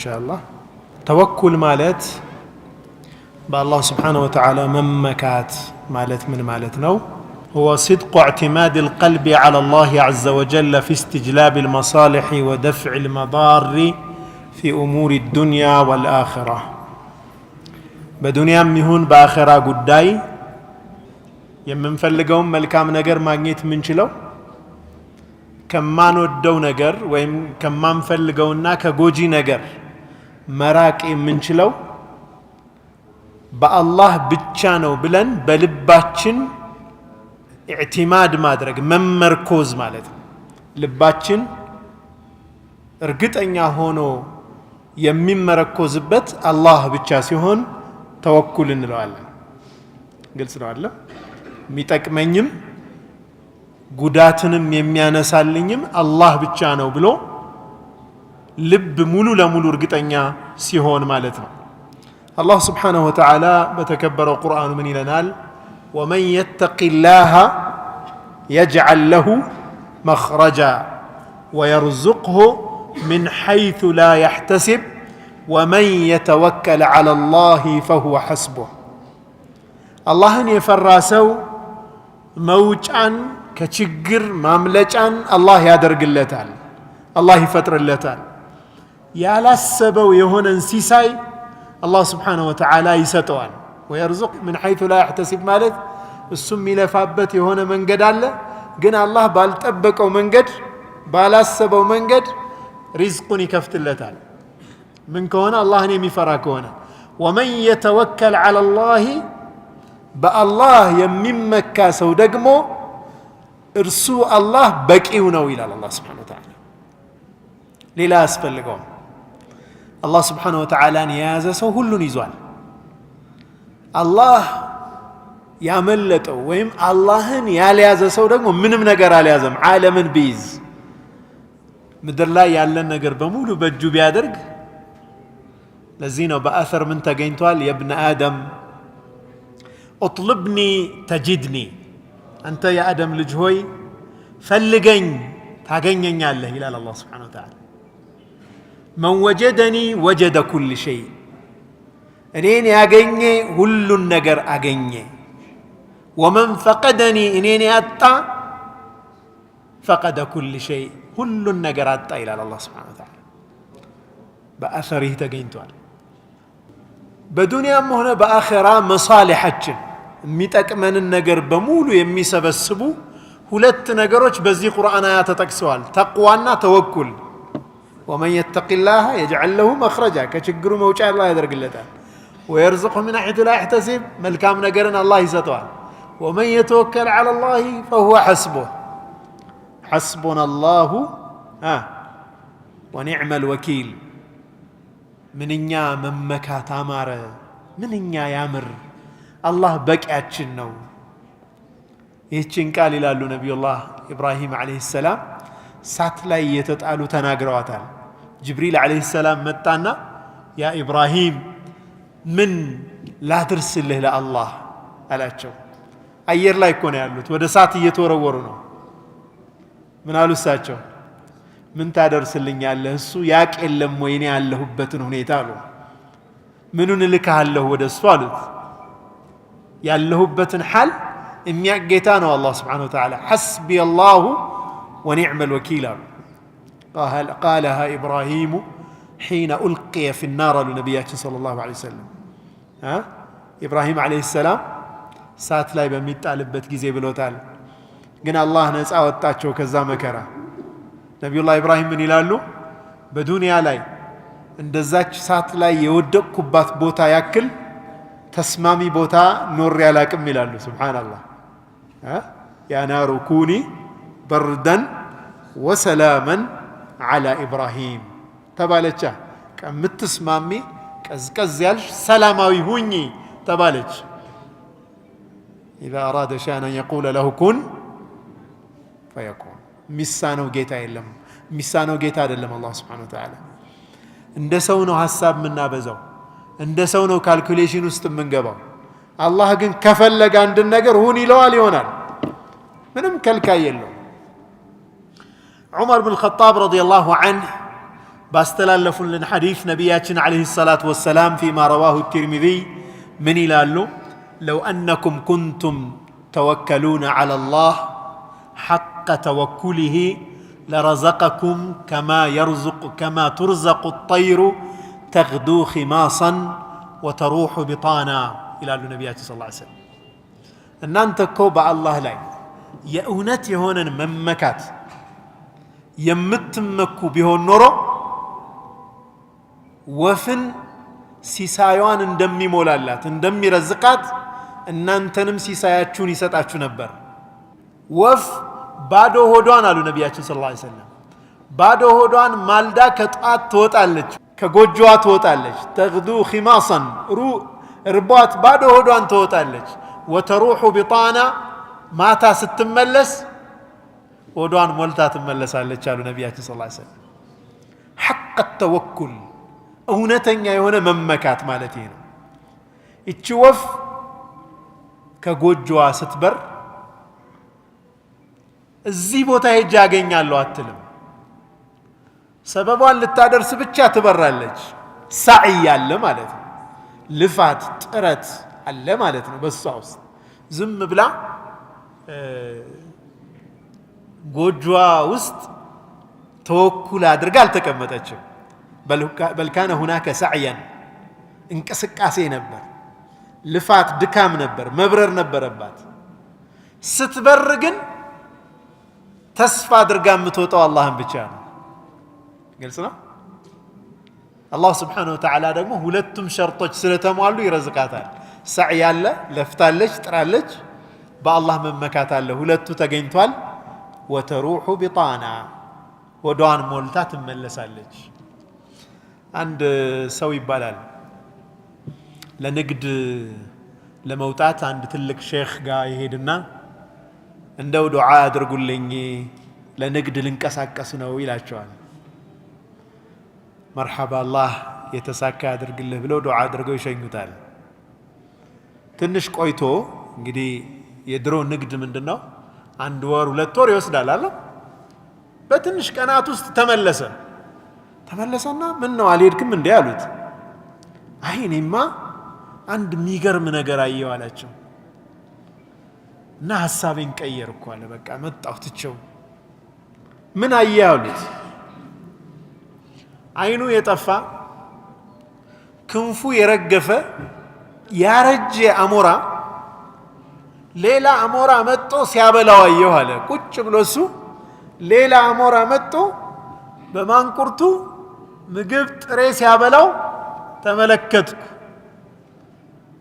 ኢንሻአላህ ተወኩል ማለት በአላህ ስብሓነሁ ወተዓላ መመካት ማለት ምን ማለት ነው? هو صدق اعتماد القلب على الله عز وجل في استجلاب المصالح ودفع المضار في أمور الدنيا والآخرة بدنيا ميهون بآخرة قداي የምንፈልገውን መልካም ነገር ማግኘት ምንችለው ከማንወደው ነገር ወይም ከማንፈልገውና ከጎጂ ነገር መራቅ የምንችለው በአላህ ብቻ ነው ብለን በልባችን ኢዕቲማድ ማድረግ መመርኮዝ ማለት ነው። ልባችን እርግጠኛ ሆኖ የሚመረኮዝበት አላህ ብቻ ሲሆን ተወኩል እንለዋለን። ግልጽ ነው አይደል? የሚጠቅመኝም ጉዳትንም የሚያነሳልኝም አላህ ብቻ ነው ብሎ ልብ ሙሉ ለሙሉ እርግጠኛ ሲሆን ማለት ነው። አላህ ስብሓነሁ ወተዓላ በተከበረው ቁርአኑ ምን ይለናል? ወመን የተቂላህ የጅዐል ለሁ መኽረጃ ወየርዙቅሁ ምን ሐይቱ ላ የሕተሲብ ወመን የተወከል ዐላ ላህ ፈሁወ ሐስቡህ። አላህን የፈራ ሰው መውጫን ከችግር ማምለጫን አላህ ያደርግለታል፣ አላህ ይፈጥርለታል። ያላሰበው የሆነን ሲሳይ አላህ ስብሓነሁ ወተዓላ ይሰጠዋል። ወየርዙቅ ምን ሐይቱ ላ የሕተሲብ ማለት እሱም የሚለፋበት የሆነ መንገድ አለ፣ ግን አላህ ባልጠበቀው መንገድ ባላሰበው መንገድ ሪዝቁን ይከፍትለታል። ምን ከሆነ አላህን የሚፈራ ከሆነ። ወመን የተወከል ዐላ ላህ በአላህ የሚመካ ሰው ደግሞ እርሱ አላህ በቂው ነው ይላል አላህ ስብሓነሁ ወተዓላ። ሌላ አያስፈልገውም። አላህ ስብሓነሁ ወተዓላን የያዘ ሰው ሁሉን ይዟል። አላህ ያመለጠው ወይም አላህን ያልያዘ ሰው ደግሞ ምንም ነገር አልያዘም። ዓለምን ቢይዝ ምድር ላይ ያለን ነገር በሙሉ በእጁ ቢያደርግ። ለዚህ ነው በአሰር ምን ተገኝቷል? የብነ አደም እጥልብኒ ተጅድኒ፣ አንተ የአደም ልጅ ሆይ ፈልገኝ ታገኘኛለህ ይላል አላህ ስብሓነሁ ወተዓላ። መን ወጀደኒ ወጀደ ኩል ሸይ፣ እኔን ያገኘ ሁሉን ነገር አገኘ። ወመን ፈቀደኒ፣ እኔን ያጣ ፈቀደ ኩል ሸይ፣ ሁሉን ነገር አጣ ይላል አላህ ስብሓነሁ ወተዓላ። በአሰሪህ ተገኝቷል። በዱንያም ሆነ በአኼራ መሳሊሐችን የሚጠቅመንን ነገር በሙሉ የሚሰበስቡ ሁለት ነገሮች በዚህ ቁርአን አያ ተጠቅሰዋል። ተቅዋና ተወኩል። ወመን የተቂላህ የጅዐል ለሁ መኽረጃ፣ ከችግሩ መውጫ አላህ ያደርግለታል። ወየርዙቅሁ ሚን ሐይቱ ላ የሕተሲብ፣ መልካም ነገርን አላህ ይሰጠዋል። ወመን የተወከል ዐላ ላህ ፈሁወ ሐስቡህ፣ ሐስቡና አላሁ ወኒዕመል ወኪል። ምንኛ መመካት አማረ፣ ምንኛ ያምር፣ አላህ በቂያችን ነው። ይህችን ቃል ይላሉ ነቢዩላህ ኢብራሂም ዓለይሂ ሰላም እሳት ላይ የተጣሉ ተናግረዋታል። ጅብሪል ዓለይሂ ሰላም መጣና ያ ኢብራሂም ምን ላድርስልህ ለአላህ አላቸው። አየር ላይ እኮ ነው ያሉት፣ ወደ እሳት እየተወረወሩ ነው። ምን አሉ እሳቸው? ምን ታደርስልኛለህ? እሱ ያቅ የለም ወይ እኔ ያለሁበትን ሁኔታ አሉ። ምኑን እልክሃለሁ ወደ እሱ አሉት። ያለሁበትን ሐል የሚያቅ ጌታ ነው አላህ ስብሓነሁ ወተዓላ። ሐስቢ አላሁ ወኒዕመል ወኪል አሉ። ቃለሃ ኢብራሂሙ ሒነ ኡልቅየ ፊ ናር አሉ ነቢያችን ሰለላሁ ዐለይሂ ወሰለም። ኢብራሂም ዓለይሂ ሰላም እሳት ላይ በሚጣልበት ጊዜ ብሎታል። ግን አላህ ነፃ ወጣቸው ከዛ መከራ። ነቢዩላህ ኢብራሂም ምን ይላሉ? በዱንያ ላይ እንደዛች እሳት ላይ የወደቅኩባት ቦታ ያክል ተስማሚ ቦታ ኖሬ አላቅም ይላሉ። ሱብሓነላህ። ያ ናሩ ኩኒ በርደን ወሰላመን ዐላ ኢብራሂም ተባለቻ። ከምትስማሚ ቀዝቀዝ ያልሽ ሰላማዊ ሁኚ ተባለች። ኢዛ አራደ ሸይአን አን የቁለ ለሁ ኩን ፈየኩን። የሚሳነው ጌታ የለም። የሚሳነው ጌታ አይደለም አላህ ስብሓነሁ ወተዓላ። እንደ ሰው ነው ሀሳብ የምናበዛው፣ እንደ ሰው ነው ካልኩሌሽን ውስጥ የምንገባው። አላህ ግን ከፈለገ አንድን ነገር ሁን ይለዋል፣ ይሆናል። ምንም ከልካይ የለው። ዑመር ብን ኸጣብ ረዲየላሁ ዐንሁ باستلالفون حديث نبياتنا عليه الصلاة والسلام فيما رواه الترمذي من إلالو لو أنكم كنتم توكلون على الله حق توكله لرزقكم كما ترزق الطير تغدو خماصا وتروح بطانا إلى النبي صلى الله عليه وسلم أن أنت كوبا الله لا يأونت هنا ممكات يمتمكو بهون نورو وفن سيسايوان اندمي مولالات اندمي رزقات ان انتنم سيساياتشون يسطاچو نبر وف بادو هودوان አሉ ነብያችን ሰለላሁ ዐለይሂ ወሰለም ባዶ ሆዷን ማልዳ ከጧት ትወጣለች ከጎጆዋ ትወጣለች ተግዱ ኺማصا ርቧት ባዶ ሆዷን ትወጣለች ወተሩሑ ቢጣና ማታ ስትመለስ ሆዷን ሞልታ ትመለሳለች አሉ ነብያችን ሰለላሁ ዐለይሂ ወሰለም حق التوكل እውነተኛ የሆነ መመካት ማለት ነው እቺ ወፍ ከጎጆዋ ስትበር እዚህ ቦታ ሄጄ አገኛለሁ አትልም ሰበቧን ልታደርስ ብቻ ትበራለች ሳዒ ያለ ማለት ነው ልፋት ጥረት አለ ማለት ነው በሷ ውስጥ ዝም ብላ ጎጆዋ ውስጥ ተወኩል አድርጋ አልተቀመጠችም بل كان هناك سعيا انقسقاسي ነበር ልፋት ድካም ነበር መብረር ነበረባት ስትበር ግን ተስፋ አድርጋ የምትወጣው አላህን ብቻ ነው ግልጽ ነው አላህ Subhanahu Wa Ta'ala ደግሞ ሁለቱም ሸርጦች ስለተሟሉ ይረዝቃታል ሰዕይ አለ ለፍታለች ጥራለች በአላህ መመካት አለ ሁለቱ ተገኝቷል ወተሩሑ ቢጣና ወዷን ሞልታ ትመለሳለች አንድ ሰው ይባላል ለንግድ ለመውጣት አንድ ትልቅ ሼክ ጋር ይሄድና እንደው ዱዓ አድርጉልኝ ለንግድ ልንቀሳቀስ ነው ይላቸዋል መርሐባ አላህ የተሳካ ያድርግልህ ብለው ዱዓ አድርገው ይሸኙታል ትንሽ ቆይቶ እንግዲህ የድሮ ንግድ ምንድነው አንድ ወር ሁለት ወር ይወስዳል አይደል በትንሽ ቀናት ውስጥ ተመለሰና ምን ነው አልሄድክም እንዴ አሉት አይ እኔማ አንድ ሚገርም ነገር አየሁ አላቸው እና ሐሳቤን ቀየርኩ አለ በቃ መጣሁ ትቼው ምን አየህ አሉት አይኑ የጠፋ ክንፉ የረገፈ ያረጀ አሞራ ሌላ አሞራ መጥቶ ሲያበላው አየሁ አለ ቁጭ ብሎ እሱ ሌላ አሞራ መጥቶ በማንቁርቱ ምግብ ጥሬ ሲያበላው ተመለከትኩ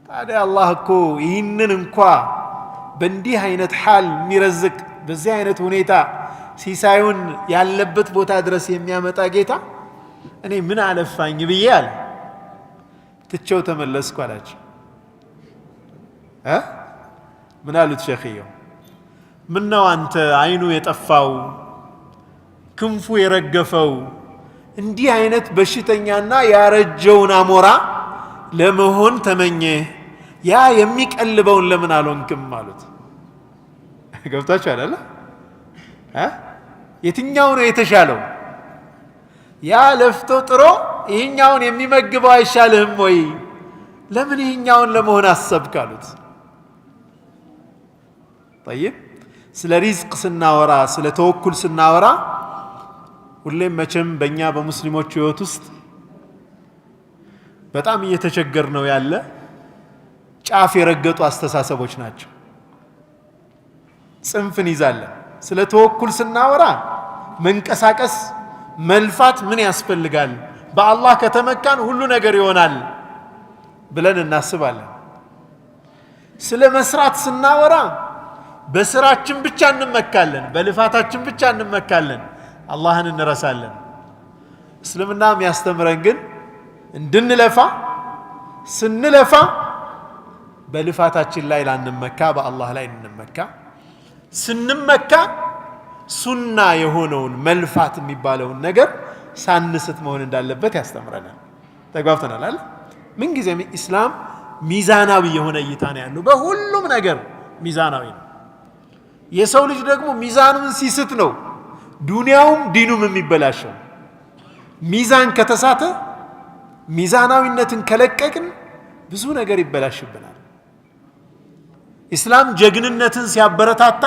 ታዲያ አላህ እኮ ይህንን እንኳን በእንዲህ አይነት ሐል የሚረዝቅ በዚህ አይነት ሁኔታ ሲሳዩን ያለበት ቦታ ድረስ የሚያመጣ ጌታ እኔ ምን አለፋኝ ብዬ አለ ትቼው ተመለስኩ አላቸው ምን አሉት ሼኽየው ምን ነው አንተ አይኑ የጠፋው ክንፉ የረገፈው እንዲህ አይነት በሽተኛና ያረጀውን አሞራ ለመሆን ተመኘ ያ የሚቀልበውን ለምን አልሆንክም ማለት ገብታችሁ አይደል የትኛው ነው የተሻለው ያ ለፍቶ ጥሮ ይሄኛውን የሚመግበው አይሻልህም ወይ ለምን ይሄኛውን ለመሆን አሰብክ አሉት طيب ስለ ሪዝቅ ስናወራ ስለ ተወኩል ስናወራ ሁሌም መቼም በእኛ በሙስሊሞች ህይወት ውስጥ በጣም እየተቸገር ነው ያለ ጫፍ የረገጡ አስተሳሰቦች ናቸው ጽንፍን ይዛለን ስለ ተወኩል ስናወራ መንቀሳቀስ መልፋት ምን ያስፈልጋል በአላህ ከተመካን ሁሉ ነገር ይሆናል ብለን እናስባለን ስለ መስራት ስናወራ በስራችን ብቻ እንመካለን በልፋታችን ብቻ እንመካለን አላህን እንረሳለን እስልምና የሚያስተምረን ግን እንድንለፋ ስንለፋ በልፋታችን ላይ ላንመካ በአላህ ላይ እንመካ ስንመካ ሱና የሆነውን መልፋት የሚባለውን ነገር ሳንስት መሆን እንዳለበት ያስተምረናል ተግባብተናል አይደል ምን ጊዜም እስላም ሚዛናዊ የሆነ እይታ ነው ያለው በሁሉም ነገር ሚዛናዊ ነው የሰው ልጅ ደግሞ ሚዛኑን ሲስት ነው ዱንያውም ዲኑም የሚበላሸው ሚዛን ከተሳተ ሚዛናዊነትን ከለቀቅን ብዙ ነገር ይበላሽብናል። ኢስላም ጀግንነትን ሲያበረታታ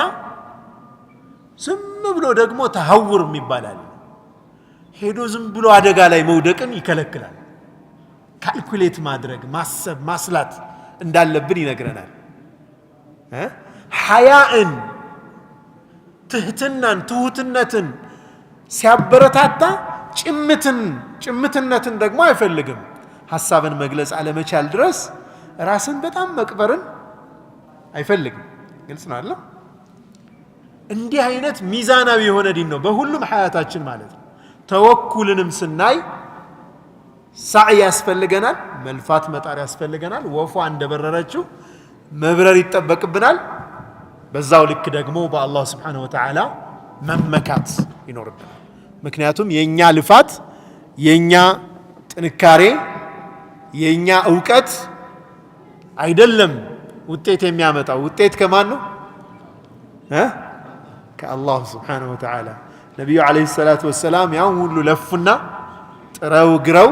ዝም ብሎ ደግሞ ተሐውር ይባላል። ሄዶ ዝም ብሎ አደጋ ላይ መውደቅን ይከለክላል። ካልኩሌት ማድረግ ማሰብ ማስላት እንዳለብን ይነግረናል። ሐያእን ትህትናን ትሁትነትን ሲያበረታታ ጭምትነትን ደግሞ አይፈልግም። ሐሳብን መግለጽ አለመቻል ድረስ ራስን በጣም መቅበርን አይፈልግም። ግልጽ ነው አይደል? እንዲህ አይነት ሚዛናዊ የሆነ ዲን ነው በሁሉም ሐያታችን ማለት ነው። ተወኩልንም ስናይ ሳዕ ያስፈልገናል፣ መልፋት መጣር ያስፈልገናል። ወፏ እንደበረረችው መብረር ይጠበቅብናል። በዛው ልክ ደግሞ በአላህ Subhanahu Wa Ta'ala መመካት ይኖርብናል። ምክንያቱም የኛ ልፋት የኛ ጥንካሬ የኛ ዕውቀት አይደለም ውጤት የሚያመጣው። ውጤት ከማን ነው? ከአላህ Subhanahu Wa Ta'ala። ነብዩ አለይሂ ሰላቱ ወሰላም ያው ሁሉ ለፉና ጥረው ግረው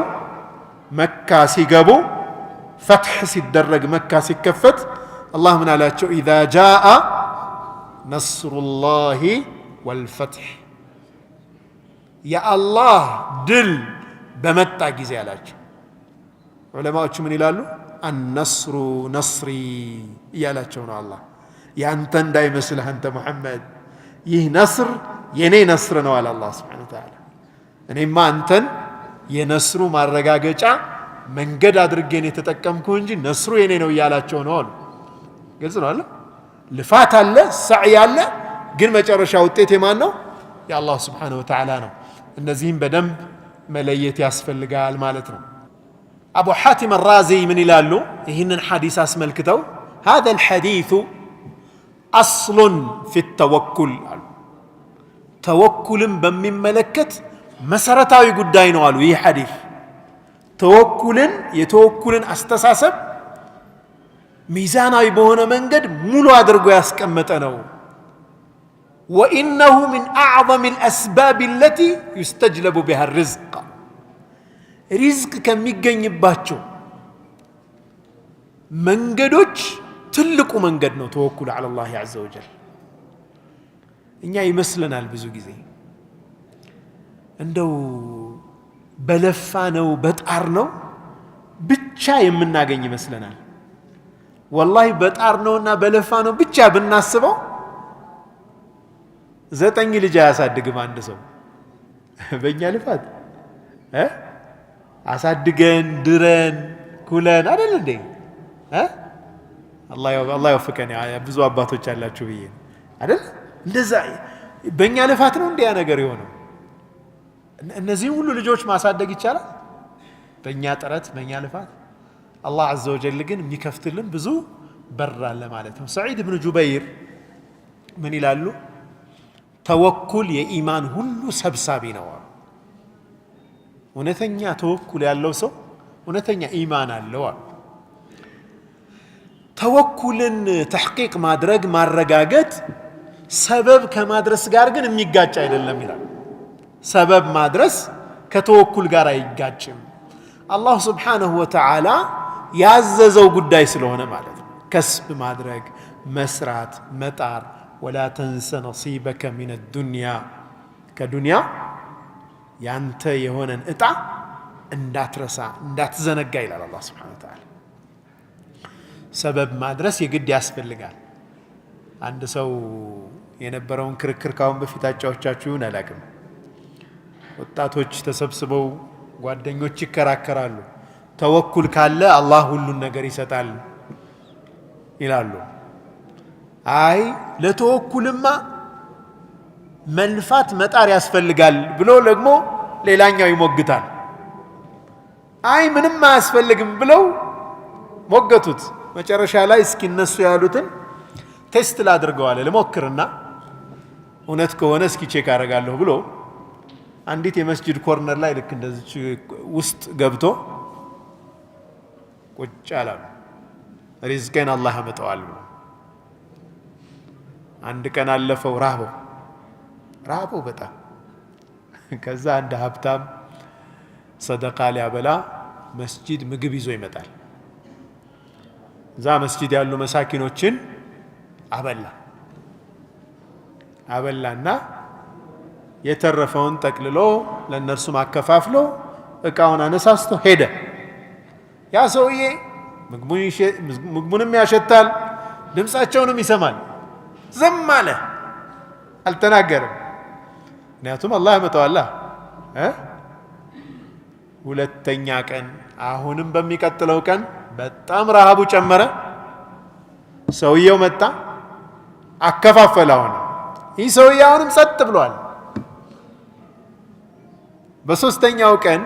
መካ ሲገቡ ፈትህ ሲደረግ መካ ሲከፈት አላህ ምን አላቸው? ኢዛ ጃአ ነስሩላሂ ወልፈትህ፣ የአላህ ድል በመጣ ጊዜ አላቸው። ዑለማዎቹ ምን ይላሉ? አነስሩ ነስሪ እያላቸው ነው አላህ። ያንተ እንዳይመስልህ አንተ ሙሐመድ፣ ይህ ነስር የኔ ነስር ነው አለ አላህ Subhanahu Wa Ta'ala። እኔማ አንተን የነስሩ ማረጋገጫ መንገድ አድርጌን የተጠቀምኩ እንጂ ነስሩ የኔ ነው እያላቸው ነው አሉ። ግልጽ ነው አለ። ልፋት አለ፣ ሰዕይ አለ፣ ግን መጨረሻ ውጤት የማን ነው? የአላህ Subhanahu Wa Ta'ala ነው። እነዚህም በደንብ መለየት ያስፈልጋል ማለት ነው። አቡ ሐቲም አራዚ ምን ይላሉ? ይህንን ሐዲስ አስመልክተው هذا الحديث أصل في التوكل አሉ። ተወኩልን በሚመለከት መሰረታዊ ጉዳይ ነው አሉ። ይህ ሐዲስ የተወኩልን አስተሳሰብ ሚዛናዊ በሆነ መንገድ ሙሉ አድርጎ ያስቀመጠ ነው። وإنه من أعظم الأسباب التي يستجلب بها الرزق، ሪዝቅ ከሚገኝባቸው መንገዶች ትልቁ መንገድ ነው ተወኩል على الله عز وجل። እኛ ይመስለናል ብዙ ጊዜ እንደው በለፋ ነው በጣር ነው ብቻ የምናገኝ ይመስለናል። ወላሂ በጣር ነውና በለፋ ነው ብቻ ብናስበው 9 ልጅ አያሳድግም አንድ ሰው በእኛ ልፋት አሳድገን ድረን ኩለን አይደል እንዴ? አላህ ይወፍቀን። ብዙ አባቶች አላችሁ ብዬ አይደል? እንደዛ በእኛ ልፋት ነው እንዲያ ነገር የሆነው። እነዚህ ሁሉ ልጆች ማሳደግ ይቻላል በእኛ ጥረት በእኛ ልፋት? አላህ عز وجل ግን የሚከፍትልን ብዙ በር አለ ማለት ነው። ሰዒድ ኢብኑ ጁበይር ምን ይላሉ? ተወኩል የኢማን ሁሉ ሰብሳቢ ነው። እውነተኛ ተወኩል ያለው ሰው እውነተኛ ኢማን አለው። ተወኩልን ተሕቂቅ ማድረግ ማረጋገጥ ሰበብ ከማድረስ ጋር ግን የሚጋጭ አይደለም ይላል። ሰበብ ማድረስ ከተወኩል ጋር አይጋጭም። አላህ Subhanahu Wa Ta'ala ያዘዘው ጉዳይ ስለሆነ ማለት ነው። ከስብ ማድረግ መስራት መጣር ولا تنس نصيبك من الدنيا ከዱንያ ያንተ የሆነን እጣ እንዳትረሳ እንዳትዘነጋ ይላል አላህ Subhanahu Wa Ta'ala። ሰበብ ማድረስ የግድ ያስፈልጋል። አንድ ሰው የነበረውን ክርክር ካሁን በፊት አጫዎቻችሁን አላቅም። ወጣቶች ተሰብስበው ጓደኞች ይከራከራሉ። ተወኩል ካለ አላህ ሁሉን ነገር ይሰጣል ይላሉ። አይ ለተወኩልማ መልፋት መጣር ያስፈልጋል ብሎ ደግሞ ሌላኛው ይሞግታል። አይ ምንም አያስፈልግም ብለው ሞገቱት። መጨረሻ ላይ እስኪ እነሱ ያሉትን ቴስት ላድርገዋል ልሞክርና እውነት ከሆነ እስኪ ቼክ አደርጋለሁ ብሎ አንዲት የመስጂድ ኮርነር ላይ ልክ እንደዚህ ውስጥ ገብቶ ቁጭ አለ። ሪዝቄን አላህ ያመጣዋል ብሎ አንድ ቀን አለፈው። ራበው በጣም። ከዛ አንድ ሀብታም ሰደቃ ሊያበላ መስጂድ ምግብ ይዞ ይመጣል። እዛ መስጂድ ያሉ መሳኪኖችን አበላና የተረፈውን ጠቅልሎ ለነርሱ ማከፋፍሎ እቃውን አነሳስቶ ሄደ። ያ ሰውዬ ምግቡንም ያሸታል፣ ድምፃቸውንም ይሰማል። ዝም አለ፣ አልተናገረም። ምክንያቱም አላህ ያመጣዋል። ሁለተኛ ቀን አሁንም በሚቀጥለው ቀን በጣም ረሃቡ ጨመረ። ሰውየው መጣ፣ አከፋፈለ። ይህ ሰውዬ አሁንም ጸጥ ብሏል። በሶስተኛው ቀን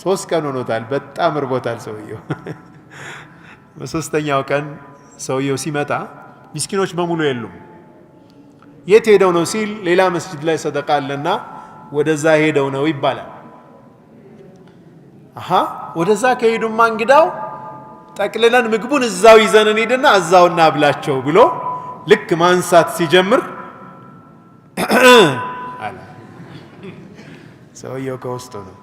3 ቀን ሆኖታል፣ በጣም እርቦታል ሰውየው። በሶስተኛው ቀን ሰውየው ሲመጣ ምስኪኖች በሙሉ የሉም። የት ሄደው ነው ሲል ሌላ መስጂድ ላይ ሰደቃ አለና ወደዛ ሄደው ነው ይባላል። ወደዛ ከሄዱማ እንግዳው ጠቅልለን ምግቡን እዛው ይዘን እንሂድና እዛው እናብላቸው ብሎ ልክ ማንሳት ሲጀምር አለ። ሰውየው ከውስጡ ነው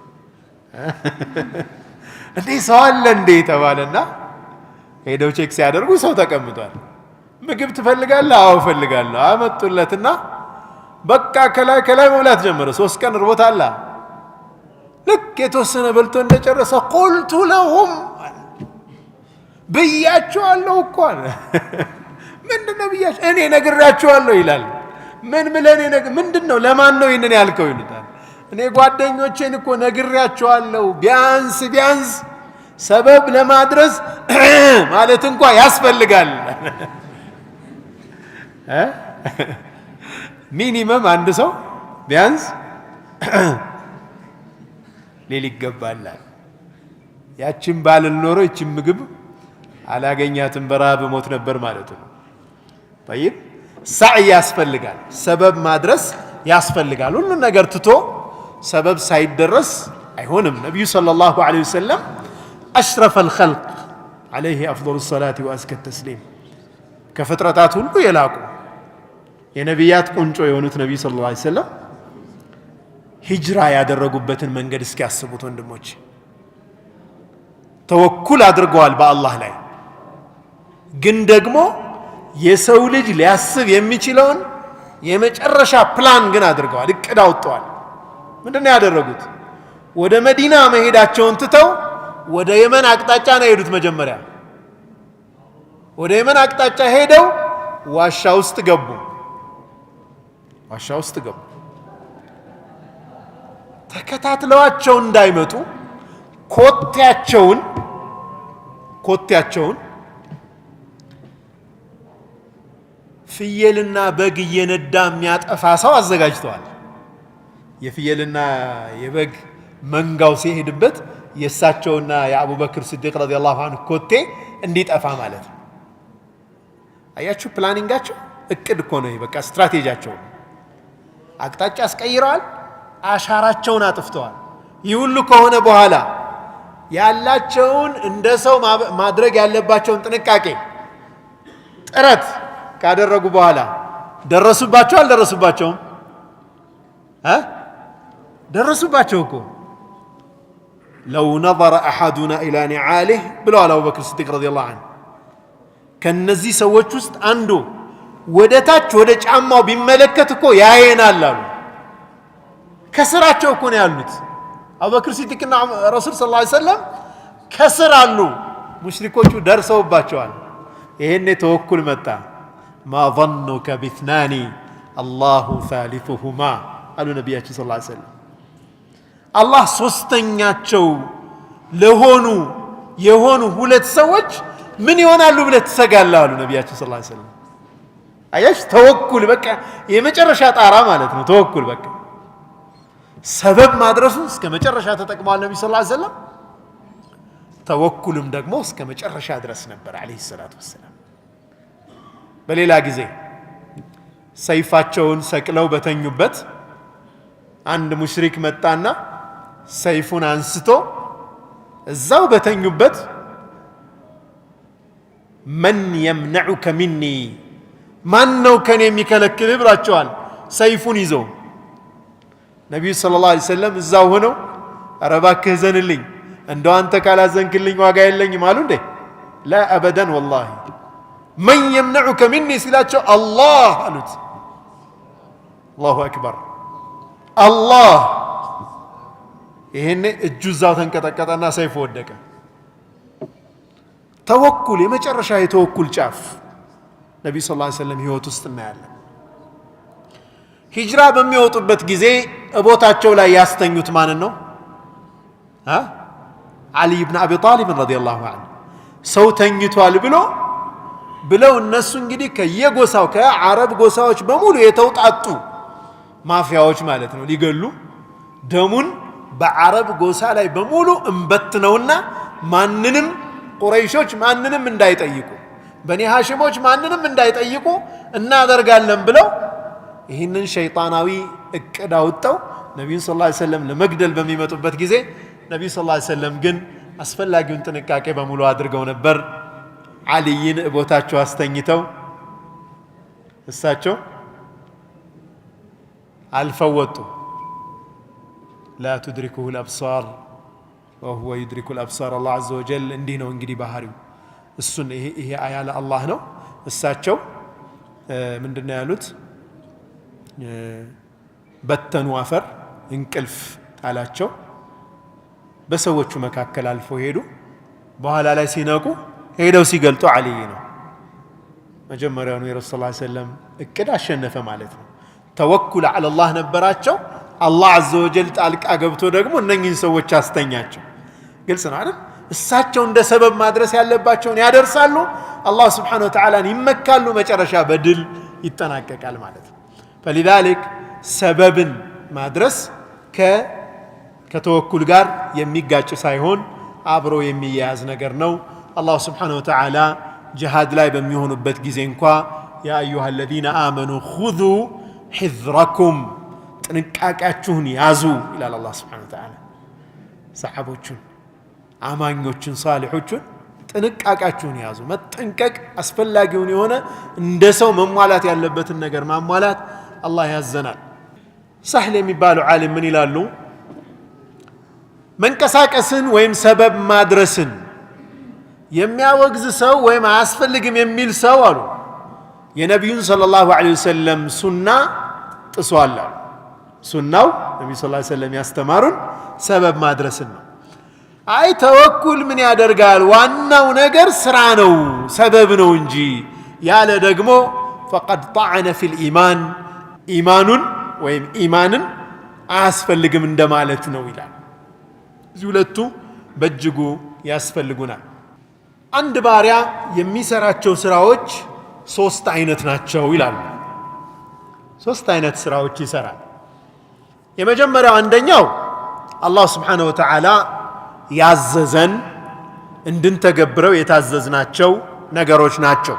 እንዴ ሰው አለ እንዴ ተባለና ሄደው ቼክ ሲያደርጉ ሰው ተቀምጧል። ምግብ ትፈልጋለህ? አዎ እፈልጋለሁ። አመጡለትና በቃ ከላይ መብላት ጀመረ። 3 ቀን ርቦታል። ልክ የተወሰነ በልቶ እንደጨረሰ ቁልቱ ለሁም ብያቸዋለሁ እኮ አለ። ምንድነው ብያቸው? እኔ ነግራቸዋለሁ ይላል። ምን ብለህ ምንድነው? ለማን ነው ይሄንን ያልከው ይሉታል። እኔ ጓደኞቼን እኮ ነግራቸዋለሁ። ቢያንስ ሰበብ ለማድረስ ማለት እንኳን ያስፈልጋል። ሚኒመም አንድ ሰው ቢያንስ ሊል ይገባል። ያችን ባልን ኖሮ ይችን ምግብ አላገኛትም፣ በረሃብ ሞት ነበር ማለት ነው። طيب ሳዕይ ያስፈልጋል፣ ሰበብ ማድረስ ያስፈልጋል። ሁሉ ነገር ትቶ ሰበብ ሳይደረስ አይሆንም። ነብዩ ሰለላሁ ዐለይሂ ወሰለም أشرف الخلق عليه أفضل الصلاة وأزكى التسليم كفترات ሁሉ የላቁ የነቢያት ቁንጮ የሆኑት ነብዩ ሰለላሁ ዐለይሂ ወሰለም ሂጅራ ያደረጉበትን መንገድ እስኪያስቡት ወንድሞች፣ ተወኩል አድርገዋል በአላህ ላይ። ግን ደግሞ የሰው ልጅ ሊያስብ የሚችለውን የመጨረሻ ፕላን ግን አድርገዋል፣ እቅድ አውጥተዋል። ምንድነው ያደረጉት? ወደ መዲና መሄዳቸውን ትተው ወደ የመን አቅጣጫ ነው የሄዱት። መጀመሪያ ወደ የመን አቅጣጫ ሄደው ዋሻ ውስጥ ገቡ። ተከታትለዋቸው እንዳይመጡ ኮቴያቸውን ፍየልና በግ እየነዳ የሚያጠፋ ሰው አዘጋጅተዋል። የፍየልና የበግ መንጋው ሲሄድበት የእሳቸውና የአቡበክር ስዲቅ ረዲየላሁ ዐንሁ ኮቴ እንዲጠፋ ማለት ነው። አያችሁ ፕላኒንጋቸው፣ እቅድ እኮ ነው። በቃ ስትራቴጂያቸው አቅጣጫ አስቀይረዋል፣ አሻራቸውን አጥፍተዋል። ይህ ሁሉ ከሆነ በኋላ ያላቸውን እንደ ሰው ማድረግ ያለባቸውን ጥንቃቄ ጥረት ካደረጉ በኋላ ደረሱባቸው አልደረሱባቸውም? ደረሱባቸው እኮ። ለው ነظረ አሐዱና ኢላ ኒዓሊህ ብለዋል አቡበክር ስዲቅ ረዲየላሁ ዐንሁ። ከነዚህ ሰዎች ውስጥ አንዱ ወደ ታች ወደ ጫማው ቢመለከት እኮ ያየናል አሉ። ከስራቸው እኮ ነው ያሉት። አቡበክር ሲዲቅና ረሱል ሰለላሁ ዐለይሂ ወሰለም ከስር አሉ። ሙሽሪኮቹ ደርሰውባቸዋል። ይሄኔ ተወኩል መጣ። ማ ظنك باثنان الله ثالثهما አሉ ነቢያችን ሰለላሁ ዐለይሂ ወሰለም። አላህ ሶስተኛቸው የሆኑ ሁለት ሰዎች ምን ይሆናሉ ብለህ ትሰጋለህ አሉ ነቢያችን ሰለላሁ ዐለይሂ ወሰለም። አያሽ ተወኩል በቃ የመጨረሻ ጣራ ማለት ነው። ተወኩል በቃ ሰበብ ማድረሱ እስከ መጨረሻ ተጠቅመዋል ነብዩ ሰለላሁ ዐለይሂ ወሰለም። ተወኩልም ደግሞ እስከ መጨረሻ ድረስ ነበር አለይሂ ሰላቱ ወሰላም። በሌላ ጊዜ ሰይፋቸውን ሰቅለው በተኙበት አንድ ሙሽሪክ መጣና ሰይፉን አንስቶ እዛው በተኙበት መን የምነዑከ ሚኒ ማን ነው ከኔ የሚከለክልህ ብሏቸዋል። ሰይፉን ይዘው ነቢዩ ሰለላሁ ዐለይሂ ወሰለም እዛው ሆነው እባክህ ዘንልኝ እንደው አንተ ካላዘንክልኝ ዋጋ የለኝም አሉ እንዴ? ላ አበደን ወላሂ መን የምነዑከ ሚኒ ሲላቸው አላህ አሉት። አላሁ አክበር አላህ። ይሄኔ እጁ እዛው ተንቀጠቀጠና ሰይፍ ወደቀ። ተወኩል የመጨረሻ የተወኩል ጫፍ ነቢ ሰለላሁ ዐለይሂ ወሰለም ህይወት ውስጥ እናያለን። ሂጅራ በሚወጡበት ጊዜ ቦታቸው ላይ ያስተኙት ማንን ነው? አሊ ብን አቢ ጣሊብ ረዲየላሁ ዐንሁ። ሰው ተኝቷል ብለው እነሱ እንግዲህ ከየጎሳው ከአረብ ጎሳዎች በሙሉ የተውጣጡ ማፊያዎች ማለት ነው ሊገሉ ደሙን በአረብ ጎሳ ላይ በሙሉ እንበትነውና ማንንም ቁረይሾች ማንንም እንዳይጠይቁ በኒ ሃሽሞች ማንንም እንዳይጠይቁ እናደርጋለን ብለው ይህንን ሸይጣናዊ እቅድ አውጥተው ነቢዩን ሰለላሁ ዐለይሂ ወሰለም ለመግደል በሚመጡበት ጊዜ ነቢዩ ሰለላሁ ዐለይሂ ወሰለም ግን አስፈላጊውን ጥንቃቄ በሙሉ አድርገው ነበር። ዓሊይን ቦታቸው አስተኝተው እሳቸው አልፈው ወጡ። ላ ቱድሪኩሁ ልአብሳር ወሁወ ዩድሪኩ ልአብሳር። አላህ ዐዘ ወጀል እንዲህ ነው እንግዲህ ባህሪው። እሱን ይሄ አያ ለአላህ ነው። እሳቸው ምንድን ነው ያሉት? በተኑ አፈር እንቅልፍ ጣላቸው። በሰዎቹ መካከል አልፈው ሄዱ። በኋላ ላይ ሲነቁ ሄደው ሲገልጡ ዓሊይ ነው። መጀመሪያውኑ የረሱል ሰለላሁ ዐለይሂ ወሰለም እቅድ አሸነፈ ማለት ነው። ተወኩል ዐለላህ ነበራቸው። አላህ ዐዘ ወጀል ጣልቃ ገብቶ ደግሞ እነኚህን ሰዎች አስተኛቸው። ግልጽ ነው አይደል? እሳቸው እንደ ሰበብ ማድረስ ያለባቸውን ያደርሳሉ። አላህ ስብሓነሁ ወተዓላን ይመካሉ። መጨረሻ በድል ይጠናቀቃል ማለት ነው። ፈሊዛሊክ ሰበብን ማድረስ ከተወኩል ጋር የሚጋጭ ሳይሆን አብሮ የሚያያዝ ነገር ነው። አላህ ስብሓነሁ ወተዓላ ጅሃድ ላይ በሚሆኑበት ጊዜ እንኳ ያ አዩሃ አለዚነ አመኑ ኹዙ ሒዝረኩም ጥንቃቄያችሁን ያዙ ይላል አላህ ስብሓነሁ ወተዓላ። ሰሓቦቹን፣ አማኞቹን፣ ሳሊሖቹን ጥንቃቄያችሁን ያዙ። መጠንቀቅ አስፈላጊውን የሆነ እንደ ሰው መሟላት ያለበትን ነገር ማሟላት አላህ ያዘናል። ሳህል የሚባሉ ዓሊም ምን ይላሉ? መንቀሳቀስን ወይም ሰበብ ማድረስን የሚያወግዝ ሰው ወይም አያስፈልግም የሚል ሰው አሉ የነቢዩን ሰለላሁ ዐለይሂ ወሰለም ሱና ጥሷል። ሱናው ነቢዩ ሰለላሁ ዐለይሂ ወሰለም ያስተማሩን ሰበብ ማድረስን ነው። አይ ተወኩል ምን ያደርጋል? ዋናው ነገር ስራ ነው ሰበብ ነው እንጂ ያለ ደግሞ ፈቀድ ጠዐነ ፊል ኢማን ኢማኑን ወይም ኢማንን አያስፈልግም እንደማለት ነው ይላል። እዚህ ሁለቱ በእጅጉ ያስፈልጉናል። አንድ ባሪያ የሚሰራቸው ስራዎች ሶስት አይነት ናቸው ይላሉ። ሶስት አይነት ስራዎች ይሰራል። የመጀመሪያው አንደኛው አላህ ስብሓነሁ ወተዓላ ያዘዘን እንድንተገብረው የታዘዝናቸው ነገሮች ናቸው።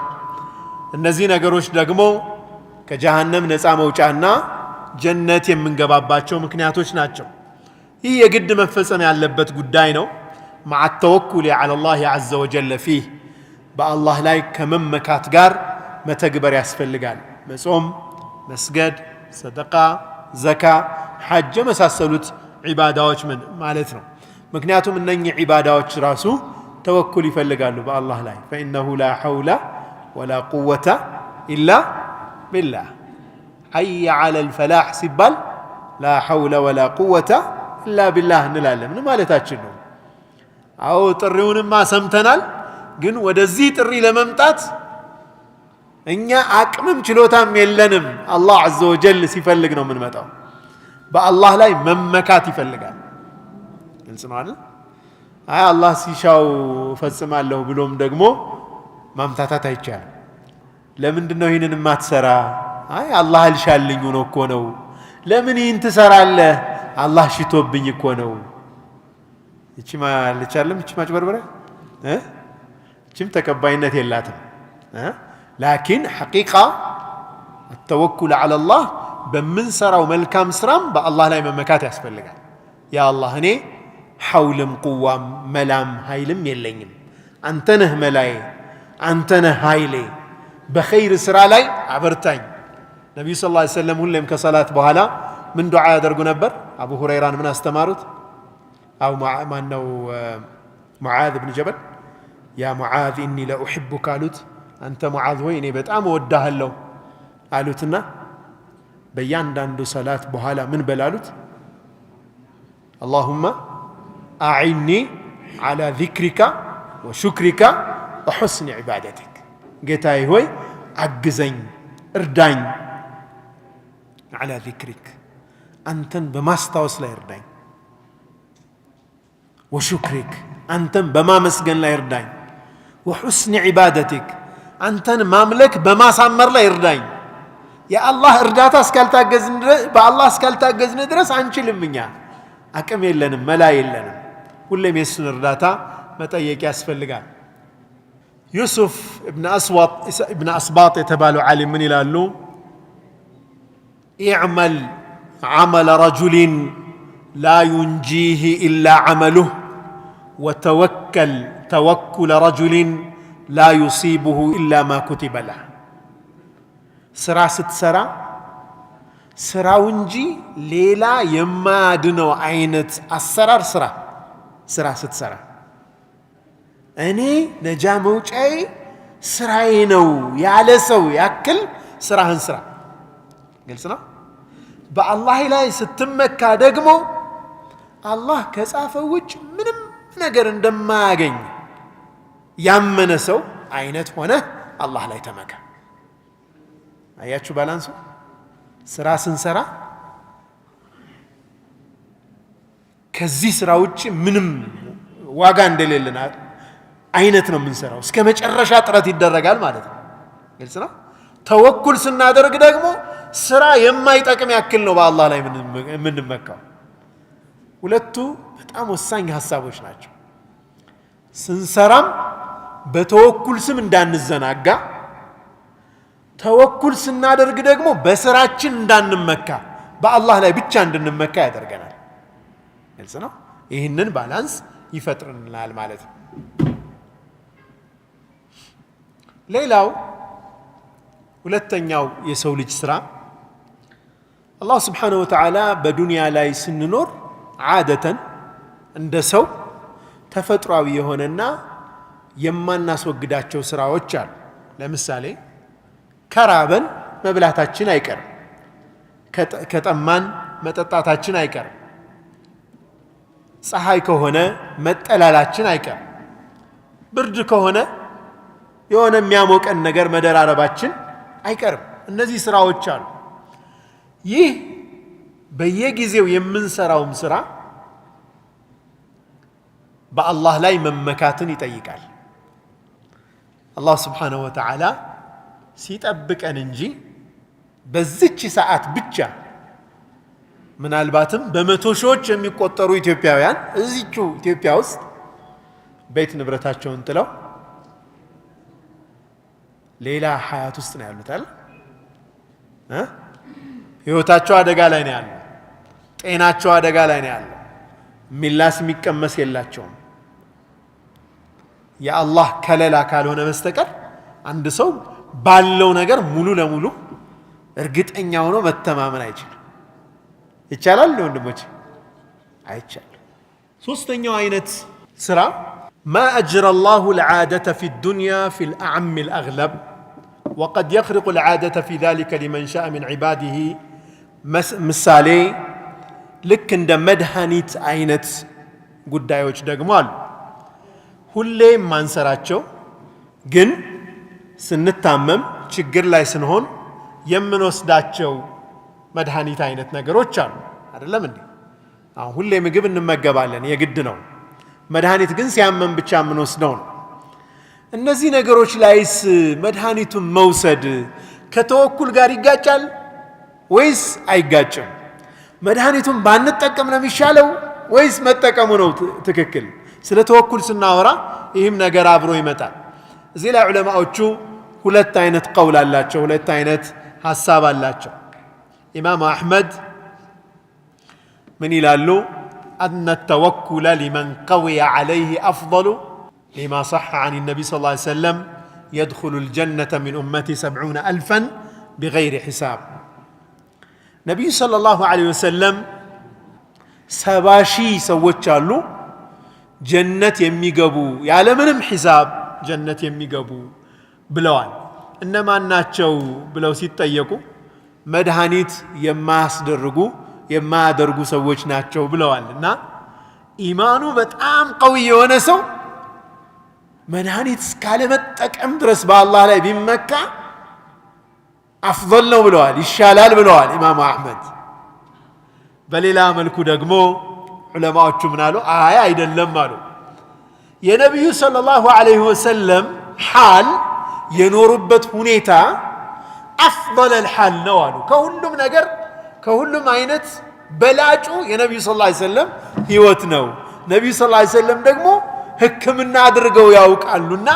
እነዚህ ነገሮች ደግሞ ከጀሃነም ነፃ መውጫና ጀነት የምንገባባቸው ምክንያቶች ናቸው። ይህ የግድ መፈጸም ያለበት ጉዳይ ነው። مع التوكل على الله عز وجل فيه በአላህ ላይ ከመመካት ጋር መተግበር ያስፈልጋል። መጾም፣ መስገድ፣ ሰደቃ፣ ዘካ፣ ሐጅ መሳሰሉት ዒባዳዎች ምን ማለት ነው። ምክንያቱም እነኚህ ዒባዳዎች ራሱ ተወኩል ይፈልጋሉ በአላህ ላይ። فإنه لا حول ولا قوة إلا بالله حي على الفلاح ሲባል لا حول ولا قوة إلا بالله እንላለን። ምን ማለታችን ነው? አዎ ጥሪውንማ ሰምተናል፣ ግን ወደዚህ ጥሪ ለመምጣት እኛ አቅምም ችሎታም የለንም። አላህ ዐዘ ወጀል ሲፈልግ ነው የምንመጣው። በአላህ ላይ መመካት ይፈልጋል። ግልጽ ነው አይደል? አይ አላህ ሲሻው ፈጽማለሁ ብሎም ደግሞ ማምታታት አይቻልም። ለምንድን ነው ይህንን የማትሰራ? አይ አላህ አልሻልኝ ሆኖ እኮ ነው። ለምን ይህን ትሰራለህ? አላህ ሽቶብኝ እኮ ነው። እቺ ማልቻለም እቺ ማጭበርበሪያ እቺም ተቀባይነት የላትም። ላኪን ሐቂቃ التوكل على الله በምንሰራው መልካም ስራም በአላህ ላይ መመካት ያስፈልጋል። ያ አላህ እኔ ሐውልም ቁዋም መላም ኃይልም የለኝም፣ አንተ ነህ መላዬ፣ አንተ ነህ ኃይሌ፣ በኸይር ስራ ላይ አበርታኝ። ነቢዩ ሰለላሁ ዐለይሂ ወሰለም ሁሌም ከሰላት በኋላ ምን ዱዓ ያደርጉ ነበር? አቡ ሁረይራን ምን አስተማሩት? أو معاذ بن جبل يا معاذ إني لأحبك قالت أنت معاذ ويني بتأم ودها له قالتنا بيان داندو صلاة بحالا من بلالت اللهم أعني على ذكرك وشكرك وحسن عبادتك قتاي هوي عجزين اردين على ذكرك أنتن بماستوس لا يردين وشكرك أنتن بما مسجن لا يردين وحسن عبادتك أنتن مملك بما سمر لا يردين يا الله ارداتا اسكالتا جزن بالله اسكالتا جزن درس አንችልም እኛ አቅም የለንም መላ የለንም ሁሌም የሱን እርዳታ መጠየቅ ያስፈልጋል ዩሱፍ ابن أسباط የተባለው ዓሊም ምን ይላሉ اعمل عمل رجل لا ينجيه إلا عمله وتوكل توكل رجل لا يصيبه إلا ما كتب له ስራ ስትሰራ ስራው እንጂ ሌላ የማድነው አይነት አሰራር ስራ ስትሰራ እኔ ነጃ መውጫዬ ስራዬ ነው ያለ ሰው ያክል ስራህን ስራ ግልጽ ነው በአላህ ላይ ስትመካ ደግሞ አላህ ከጻፈው ውጭ ምንም ነገር እንደማያገኝ ያመነ ሰው አይነት ሆነ አላህ ላይ ተመካ አያችሁ ባላንሱ ስራ ስንሰራ ከዚህ ስራ ውጪ ምንም ዋጋ እንደሌለና አይነት ነው የምንሰራው እስከ መጨረሻ ጥረት ይደረጋል ማለት ነው ግልጽ ነው ተወኩል ስናደርግ ደግሞ ስራ የማይጠቅም ያክል ነው በአላህ ላይ የምንመካው ሁለቱ በጣም ወሳኝ ሐሳቦች ናቸው ስንሰራም በተወኩል ስም እንዳንዘናጋ ተወኩል ስናደርግ ደግሞ በስራችን እንዳንመካ በአላህ ላይ ብቻ እንድንመካ ያደርገናል ግልጽ ነው ይህንን ባላንስ ይፈጥርልናል ማለት ነው ሌላው ሁለተኛው የሰው ልጅ ስራ አላህ Subhanahu Wa Ta'ala በዱንያ ላይ ስንኖር عادةً እንደ ሰው ተፈጥሯዊ የሆነና የማናስወግዳቸው ስራዎች አሉ ለምሳሌ ከራበን መብላታችን አይቀርም ከጠማን መጠጣታችን አይቀርም ፀሐይ ከሆነ መጠላላችን አይቀርም ብርድ ከሆነ የሆነ የሚያሞቀን ነገር መደራረባችን አይቀርም እነዚህ ስራዎች አሉ ይህ በየጊዜው የምንሰራው ስራ በአላህ ላይ መመካትን ይጠይቃል አላህ Subhanahu Wa Ta'ala ሲጠብቀን እንጂ በዚች ሰዓት ብቻ ምናልባትም በመቶ ሺዎች የሚቆጠሩ ኢትዮጵያውያን እዚቹ ኢትዮጵያ ውስጥ ቤት ንብረታቸውን ጥለው ሌላ ሐያት ውስጥ ነው ያሉት አይደል ህይወታቸው አደጋ ላይ ነው ያለው ጤናቸው አደጋ ላይ ነው ያለው ሚላስ የሚቀመስ የላቸውም የአላህ ከለላ ካልሆነ በስተቀር አንድ ሰው ባለው ነገር ሙሉ ለሙሉ እርግጠኛ ሆኖ መተማመን አይችልም ይቻላል ወንድሞች አይቻልም ሶስተኛው አይነት ስራ ما أجرى الله العادة في الدنيا في الأعم الأغلب وقد يخرق العادة في ذلك لمن شاء من عباده مثالي لك عند مدهنيت عينت ጉዳዮች ደግሞ አሉ ሁሌም ማንሰራቸው ግን ስንታመም ችግር ላይ ስንሆን የምንወስዳቸው መድኃኒት አይነት ነገሮች አሉ አይደለም እንዴ አሁን ሁሌ ምግብ እንመገባለን የግድ ነው መድኃኒት ግን ሲያመም ብቻ የምንወስደው ነው እነዚህ ነገሮች ላይስ መድኃኒቱን መውሰድ ከተወኩል ጋር ይጋጫል ወይስ አይጋጭም መድኃኒቱን ባንጠቀም ነው የሚሻለው ወይስ መጠቀሙ ነው ትክክል ስለ ተወኩል ስናወራ ይህም ነገር አብሮ ይመጣል እዚህ ላይ ዑለማዎቹ ሁለት አይነት ቀውል አላቸው ሁለት አይነት ሐሳብ አላቸው ኢማም አህመድ ምን ይላሉ أن التوكل لمن قوي عليه أفضل لما صح عن النبي صلى الله عليه وسلم يدخل الجنة من أمتي 70,000 بغير حساب نبي صلى الله عليه وسلم 70,000 ሰዎች አሉ ጀነት የሚገቡ ያለምንም ሒሳብ ጀነት የሚገቡ ብለዋል። እነማን ናቸው ብለው ሲጠየቁ መድኃኒት የማያስደርጉ የማያደርጉ ሰዎች ናቸው ብለዋል። እና ኢማኑ በጣም ቀዊ የሆነ ሰው መድኃኒት እስካለ መጠቀም ድረስ በአላህ ላይ ቢመካ አፍضل ነው ብለዋል፣ ይሻላል ብለዋል ኢማሙ አሕመድ። በሌላ መልኩ ደግሞ ዑለማዎቹ ምን አሉ? አይ አይደለም አሉ። የነቢዩ ሰለላሁ ዐለይሂ ወሰለም ሓል የኖሩበት ሁኔታ አፍضل الحال ነው አሉ። ከሁሉም ነገር ከሁሉም አይነት በላጩ የነቢዩ ሰለላሁ ዐለይሂ ወሰለም ህይወት ነው። ነቢዩ ሰለላሁ ዐለይሂ ወሰለም ደግሞ ህክምና አድርገው ያውቃሉና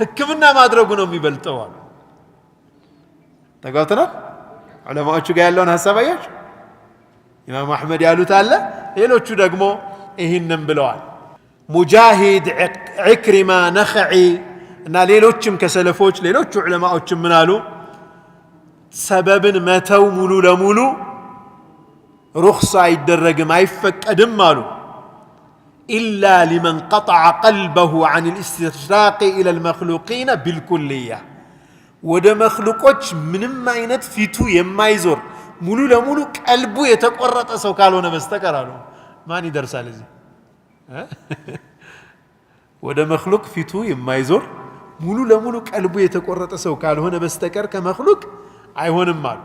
ህክምና ማድረጉ ነው የሚበልጠው አሉ። ተጋውተናል። ዑለማዎቹ ጋር ያለውን ሐሳብ አያችሁ። ኢማም አሕመድ ያሉት አለ፣ ሌሎቹ ደግሞ ይህንን ብለዋል። ሙጃሂድ፣ ዕክሪማ፣ ነኸዒ እና ሌሎችም ከሰለፎች ሌሎቹ ዑለማዎችም ምን አሉ? ሰበብን መተው ሙሉ ለሙሉ ሩኽሳ አይደረግም አይፈቀድም አሉ። ኢላ ሊመን ቀጠዐ ቀልበሁ ዐን ልእስትሽራቅ ኢላ ልመክሉቂነ ቢልኩልያ ወደ መክሉቆች ምንም አይነት ፊቱ የማይዞር ሙሉ ለሙሉ ቀልቡ የተቆረጠ ሰው ካልሆነ በስተቀር አሉ። ማን ይደርሳል እዚህ? ወደ መክሉቅ ፊቱ የማይዞር ሙሉ ለሙሉ ቀልቡ የተቆረጠ ሰው ካልሆነ በስተቀር ከመክሉቅ አይሆንም አሉ።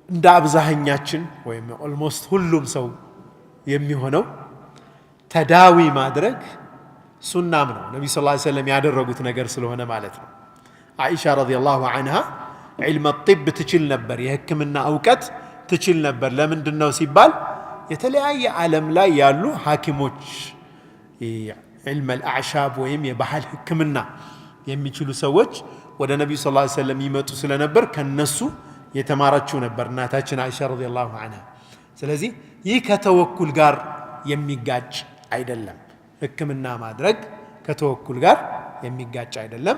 እንደ አብዛኛችን ወይም ኦልሞስት ሁሉም ሰው የሚሆነው ተዳዊ ማድረግ ሱናም ነው። ነቢ ሰለላሁ ዐለይሂ ወሰለም ያደረጉት ነገር ስለሆነ ማለት ነው። አይሻ ረዲየላሁ ዐንሃ ዒልመ ጢብ ትችል ነበር፣ የህክምና እውቀት ትችል ነበር። ለምንድን ነው ሲባል የተለያየ ዓለም ላይ ያሉ ሐኪሞች ዒልመል አዕሻብ ወይም የባህል ህክምና የሚችሉ ሰዎች ወደ ነቢዩ ሰለላሁ ዐለይሂ ወሰለም ይመጡ ስለነበር ከነሱ የተማረችው ነበር እናታችን አይሻ ረዲየላሁ ዐንሃ። ስለዚህ ይህ ከተወኩል ጋር የሚጋጭ አይደለም። ህክምና ማድረግ ከተወኩል ጋር የሚጋጭ አይደለም።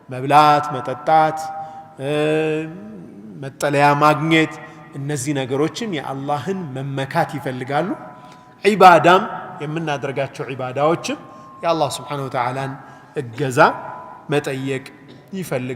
መብላት፣ መጠጣት፣ መጠለያ ማግኘት እነዚህ ነገሮችን የአላህን መመካት ይፈልጋሉ። ዒባዳም የምናደርጋቸው ዒባዳዎችም የአላህ ስብሓነሁ ወተዓላን እገዛ መጠየቅ ይፈልጋሉ።